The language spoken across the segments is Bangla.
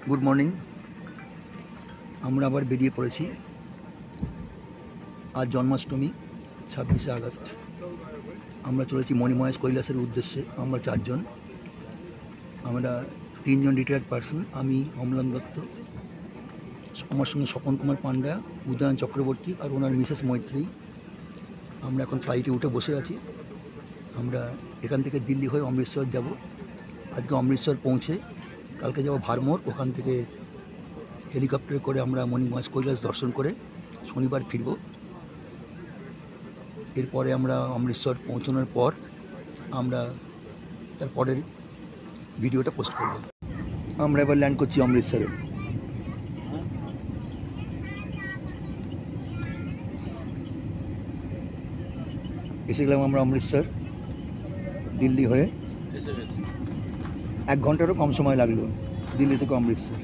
Good morning. আমরা আবার বেরিয়ে পড়েছি। আজ জন্মাষ্টমী 26শে আগস্ট। আমরা চলেছি মণিমহেশ কৈলাসের উদ্দেশ্যে। আমরা 4 জন। আমরা 3 জন রিটায়ার্ড পার্সন, আমি অম্লান দত্ত, আমার সঙ্গে স্বপন কুমার পান্ডা, উদয়ন চক্রবর্তী আর ওনার মিসেস মৈত্রী। আমরা এখন ফ্লাইটে উঠে বসে আছি। আমরা এখান থেকে দিল্লি হয়ে অমৃতসর যাব। আজকে অমৃতসর পৌঁছে কালকে যাব ভারমোর, ওখান থেকে হেলিকপ্টারে করে আমরা মণিমহেশ কৈলাস দর্শন করে শনিবার ফিরব। এরপরে আমরা অমৃতসর পৌঁছানোর পর আমরা তারপরের ভিডিওটা পোস্ট করব। আমরা এবার ল্যান্ড করছি অমৃতসরে। এসে গেলাম আমরা অমৃতসর দিল্লি হয়ে। 1 ঘন্টারও কম সময় লাগলো দিল্লি থেকে অমৃতসর।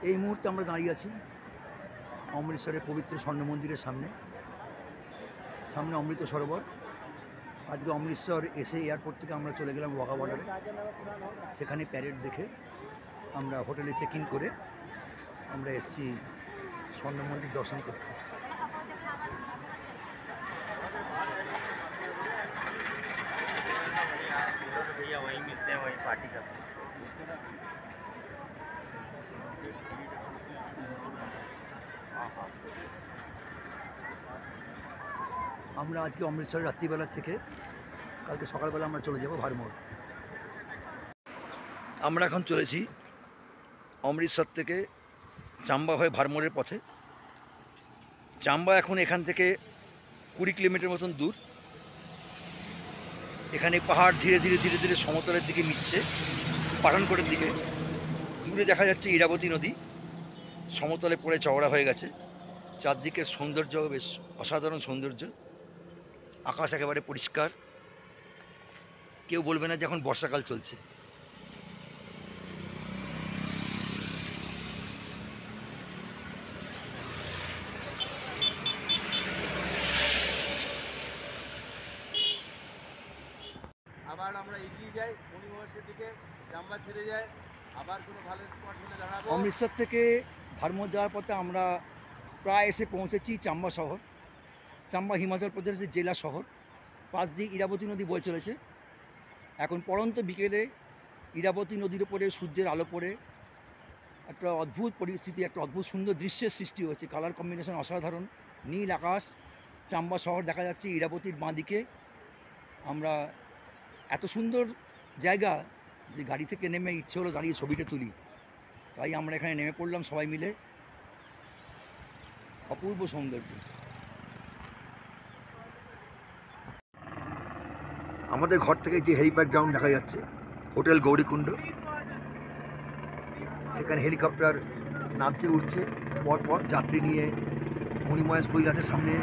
এই মুহূর্তে আমরা দাঁড়িয়ে আছি অমৃতসরের পবিত্র স্বর্ণ মন্দিরের সামনে। সামনে অমৃত সরোবর। আজকে অমৃতসর এসে এয়ারপোর্ট থেকে আমরা চলে গেলাম ওয়াঘা বর্ডারে। সেখানে প্যারেড দেখে আমরা হোটেলে চেক ইন করে আমরা এসেছি স্বর্ণ মন্দির দর্শন করতে। भैया वहीं मिलते हैं, वहीं पार्टी करते हैं। আমরা আজকে অমৃতসর রাত্রিবেলা থেকে কালকে সকালবেলা আমরা চলে যাব ভারমোর। আমরা এখন চলেছি অমৃতসর থেকে চাম্বা হয়ে ভারমোরের পথে। চাম্বা এখন এখান থেকে 20 কিলোমিটার মতন দূর। এখানে পাহাড় ধীরে ধীরে ধীরে ধীরে সমতলের দিকে মিশছে, পাঠানকোটের দিকে। দূরে দেখা যাচ্ছে ইরাবতী নদী সমতলে পড়ে চওড়া হয়ে গেছে। চারদিকের সৌন্দর্য বেশ অসাধারণ সৌন্দর্য। আকাশ একেবারে পরিষ্কার, কেউ বলবে না যে এখন বর্ষাকাল চলছে। আবার আমরা এগিয়ে যাই মণিমহেশের দিকে, চাম্বা ছেড়ে যায়, আবার কোনো ভালো স্পট হলে দাঁড়াবো। অমৃতসর থেকে ভারমোর যাওয়ার পথে আমরা প্রায় এসে পৌঁছেছি চাম্বা শহর। চাম্বা হিমাচল প্রদেশের জেলা শহর। পাশ দিয়ে ইরাবতী নদী বয়ে চলেছে। এখন পড়ন্ত বিকেলে ইরাবতী নদীর ওপরে সূর্যের আলো পড়ে একটা অদ্ভুত পরিস্থিতি, একটা অদ্ভুত সুন্দর দৃশ্যের সৃষ্টি হয়েছে। কালার কম্বিনেশন অসাধারণ। নীল আকাশ, চাম্বা শহর দেখা যাচ্ছে ইরাবতীর বাঁ দিকে। আমরা এত সুন্দর জায়গা যে গাড়ি থেকে নেমে ইচ্ছে হলো দাঁড়িয়ে ছবিটা তুলি। তাই আমরা এখানে নেমে পড়লাম সবাই মিলে। অপূর্ব সৌন্দর্য। আমাদের ঘর থেকে যে হেলিপ্যাড গ্রাউন্ড দেখা যাচ্ছে হোটেল গৌরীকুণ্ড, সেখানে হেলিকপ্টার নামছে উঠছে, পরপর যাত্রী নিয়ে মণিমহেশ কৈলাসের সামনে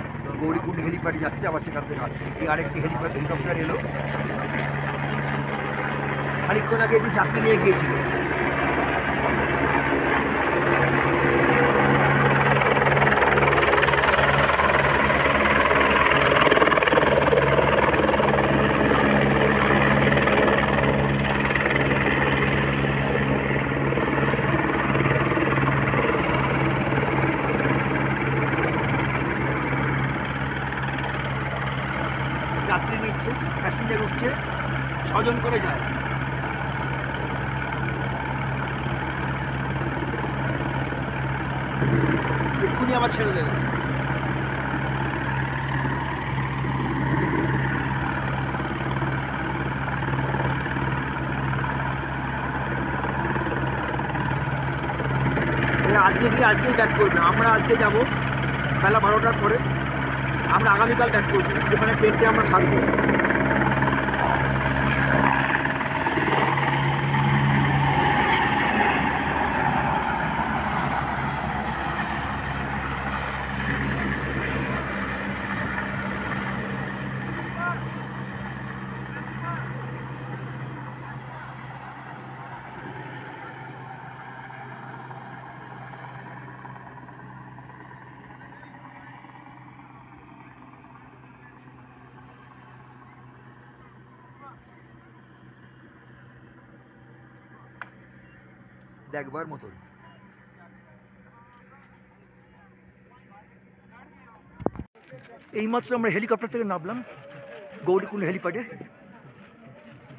গৌরীকুণ্ড হেলিপ্যাড যাচ্ছে, আবার সেখান থেকে আসছে। এই আরেকটি হেলিকপ্টার এলো, খানিকক্ষণ আগে একটি যাত্রী নিয়ে গিয়েছিল। যাত্রী নিচ্ছে, প্যাসেঞ্জার উঠছে, 6 জন করে যায়। এক্ষুনি আবার ছেড়ে দেবে। আজকেই ব্যাক করবে। আমরা আজকে যাব বেলা 12টার পরে, আমরা আগামীকাল ব্যাক করবো, যেখানে ট্রেনটি আমরা থাকবো। দেখবার মতন। এইমাত্র আমরা হেলিকপ্টার থেকে নামলাম গৌরীকুণ্ড হেলিপ্যাডে।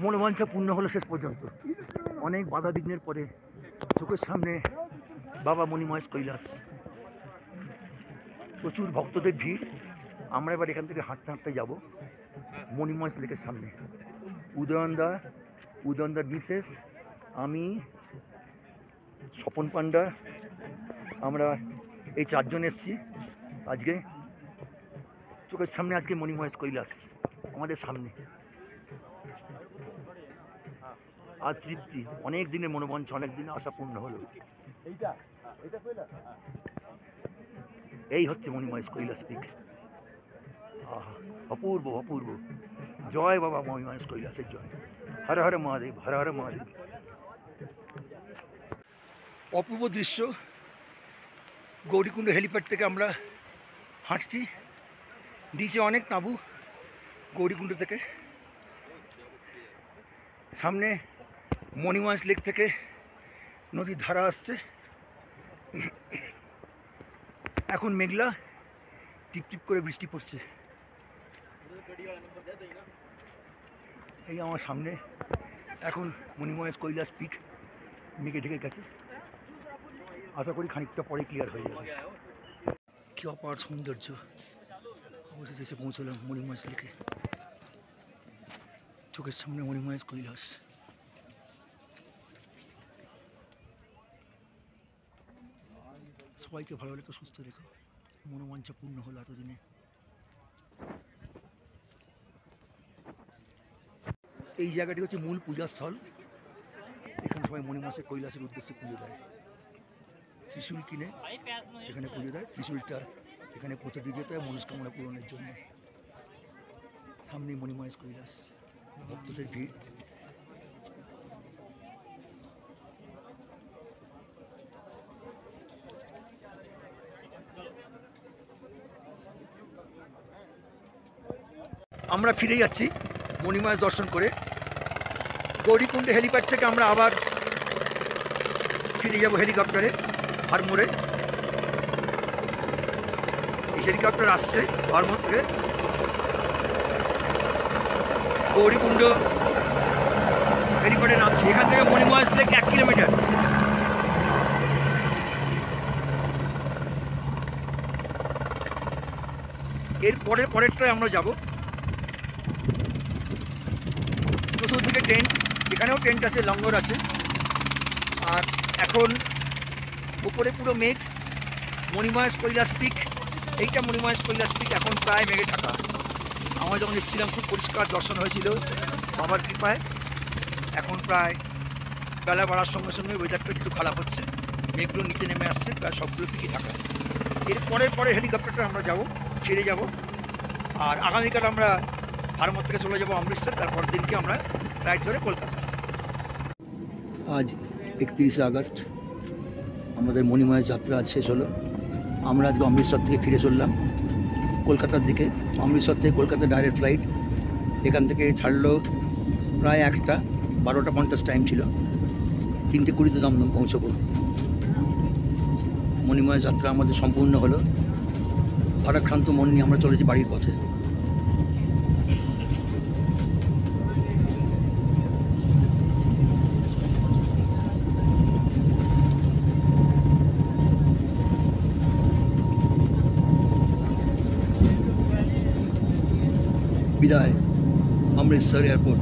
মনোবাঞ্ছা পূর্ণ হলো শেষ পর্যন্ত। অনেক বাধা বিঘ্নের পরে চোখের সামনে বাবা মণিমহেশ কৈলাস, প্রচুর ভক্তদের ভিড়। আমরা এবার এখান থেকে হাঁটতে হাঁটতে যাব মণিমহেশ লেকের সামনে। উদয়নদার মিসেস, আমি, স্বপন পান্ডা, আমরা এই 4 জন এসেছি আজকে। চোখের সামনে আজকে মণিমহেশ কৈলাস আমাদের সামনে। আজ তৃপ্তি, অনেক দিনের মনোবাঞ্ছা, অনেক দিনের আশা পূর্ণ হলো। এই হচ্ছে মণিমহেশ কৈলাস পিক। আহা, অপূর্ব অপূর্ব। জয় বাবা মণিমহেশ কৈলাসের জয়। হর হর মহাদেব, হর হর মহাদেব। অপূর্ব দৃশ্য। গৌরীকুণ্ড হেলিপ্যাড থেকে আমরা হাঁটছি, নিচে অনেক তাঁবু গৌরীকুণ্ড থেকে। সামনে মণিমহেশ লেক থেকে নদীর ধারা আসছে। এখন মেঘলা, টিপ টিপ করে বৃষ্টি পড়ছে। এই আমার সামনে এখন মণিমহেশ কৈলাস পিক মেঘে ঢেকে গেছে। আশা করি খানিকটা পরে ক্লিয়ার হয়ে যাবে। কি অপার সৌন্দর্য। অবশেষে এসে পৌঁছলাম মণিমহেশ লেকে। চোখের সামনে মণিমহেশ কৈলাস। সবাইকে ভালো রেখো, সুস্থ রেখো। মনোবাঞ্ছা পূর্ণ হলো এতদিনে। এই জায়গাটি হচ্ছে মূল পূজাস্থল। এখানে সবাই মণিমহেশ কৈলাসের উদ্দেশ্যে পুজো দেয়। ত্রিশূল কিনে এখানে পুজো দেয়। ত্রিশূলটা এখানে পৌঁছে দিয়ে যেতে হয় মনস্কামনা পূরণের জন্য। সামনে মণিমহেশ কৈলাস, ভক্তদের ভিড়। আমরা ফিরে যাচ্ছি মণিমহেশ দর্শন করে। গৌরীকুণ্ড হেলিপ্যাড থেকে আমরা আবার ফিরে যাব হেলিকপ্টারে ভারমোরে। এই হেলিকপ্টার আসছে ভারমোর থেকে। গৌরীকুণ্ড হেলিপ্যাডে নামছে। এখান থেকে মণিমহেশ লেক 1 কিলোমিটার। এর পরেরটায় আমরা যাব। চতুর্দিকে টেন্ট, এখানেও টেন্ট আছে, লঙ্গর আছে। আর এখন উপরে পুরো মেঘ। মণিমহেশ কৈলাস পিক, এইটা মণিমহেশ কৈলাস পিক এখন প্রায় মেঘে ঢাকা। আমরা যখন এসেছিলাম খুব পরিষ্কার দর্শন হয়েছিল বাবার কৃপায়। এখন প্রায় বেলা বাড়ার সঙ্গে সঙ্গে ওয়েদারটা একটু খারাপ হচ্ছে, মেঘগুলো নিচে নেমে আসছে, প্রায় সবগুলো পিকই ঢাকা। এর পরে হেলিকপ্টারটা আমরা যাব, ছেড়ে যাব। আর আগামীকাল আমরা ভারমর থেকে চলে যাব অমৃতসর, তারপর দিনকে আমরা ফ্লাইট ধরে কলকাতা। আজ 31শে আগস্ট আমাদের মণিময় যাত্রা আজ শেষ হলো। আমরা আজকে অমৃতসর থেকে ফিরে চললাম কলকাতার দিকে। অমৃতসর থেকে কলকাতা ডাইরেক্ট ফ্লাইট, এখান থেকে ছাড়লো প্রায় 1টা 12:50 টাইম ছিল, 3:20 দমদম পৌঁছবো। মণিময় যাত্রা আমাদের সম্পূর্ণ হলো। ভারাক্রান্ত মন নিয়ে আমরা চলেছি বাড়ির পথে। বিদায় অমৃতসর এয়ারপোর্ট।